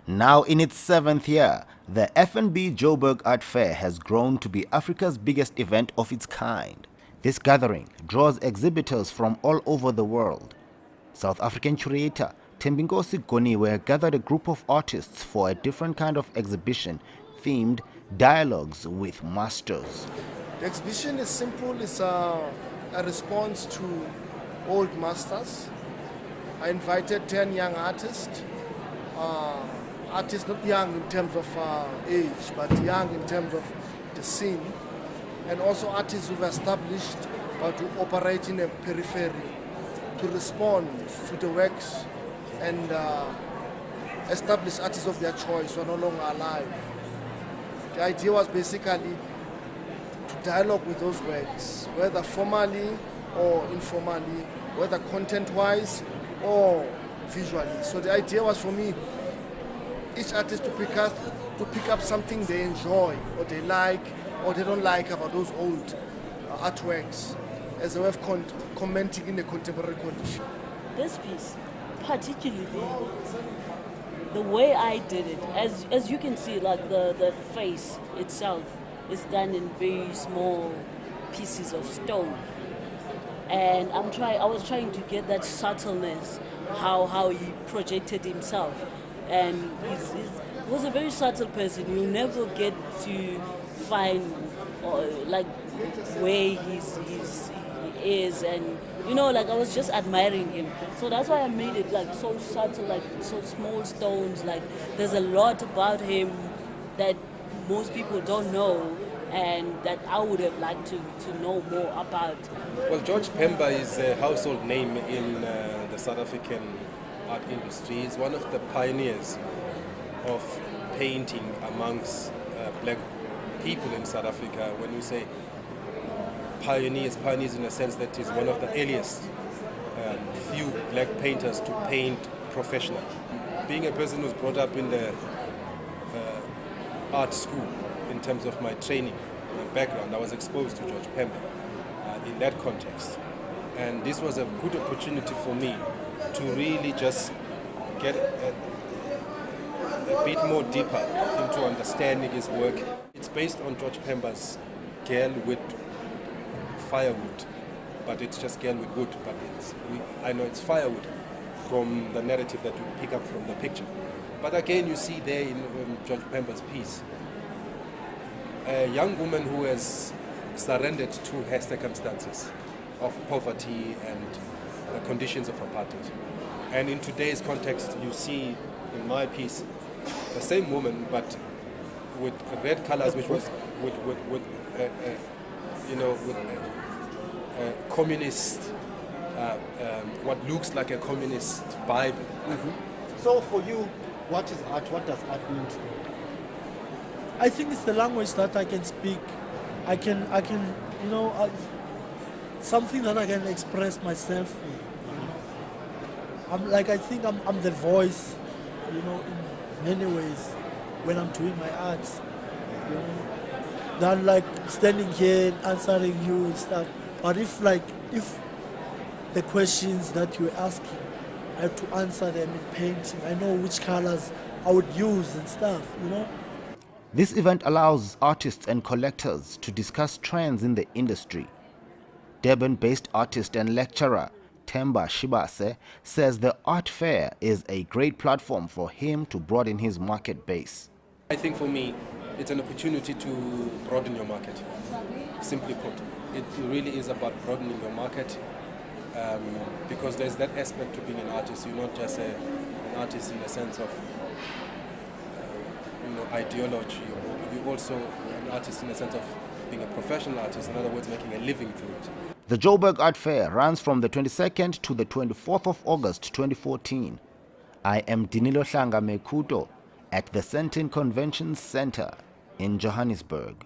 Now in its 7th year, the F&B Joburg Art Fair has grown to be Africa's biggest event of its kind. This gathering draws exhibitors from all over the world. South African curator Thembinkosi Goniwe gathered a group of artists for a different kind of exhibition themed Dialogues with Masters. The exhibition is simple. It's a response to old masters. I invited 10 young artists. Artists not young in terms of age, but young in terms of the scene. And also artists who've established to operate in a periphery to respond to the works and establish artists of their choice who are no longer alive. The idea was basically to dialogue with those works, whether formally or informally, whether content-wise or visually. So the idea was for me, each artist to pick up something they enjoy or they like or they don't like about those old artworks as a way of commenting in a contemporary condition. This piece, particularly the way I did it, as you can see, like the face itself is done in very small pieces of stone, and I was trying to get that subtleness, how he projected himself, and he was a very subtle person. You never get to find like where he is, and like I was just admiring him. So that's why I made it like so subtle, like so small stones. Like there's a lot about him that most people don't know, and that I would have liked to know more about. Well, George Pemba is a household name in the South African art industry. He's one of the pioneers of painting amongst black people in South Africa. When we say pioneers in the sense that he's one of the earliest few black painters to paint professionally. Being a person who's brought up in the art school, in terms of my training, my background, I was exposed to George Pemba in that context. And this was a good opportunity for me to really just get a bit more deeper into understanding his work. It's based on George Pemba's Girl with Firewood, but it's just Girl with Wood, but I know it's firewood from the narrative that you pick up from the picture. But again, you see there in George Pemba's piece, a young woman who has surrendered to her circumstances of poverty and the conditions of apartheid. And in today's context, you see in my piece the same woman, but with red colors, which was with communist, what looks like a communist Bible. Mm-hmm. So for you, what is art? What does art mean to you? I think it's the language that I can speak. I can, something that I can express myself in. I think I'm the voice, in many ways when I'm doing my art. Than like standing here and answering you and stuff. But if the questions that you're asking, I have to answer them in painting. I know which colors I would use and stuff, This event allows artists and collectors to discuss trends in the industry. Durban-based artist and lecturer Themba Shibase says the art fair is a great platform for him to broaden his market base. I think for me, it's an opportunity to broaden your market. Simply put, it really is about broadening your market, because there's that aspect to being an artist. You're not just an artist in the sense of ideology, or you're also an artist in the sense of being a professional artist, in other words, making a living through it. The Joburg Art Fair runs from the 22nd to the 24th of August 2014. I am Dinilohlanga MEKUTO at the Sentin Convention Center in Johannesburg.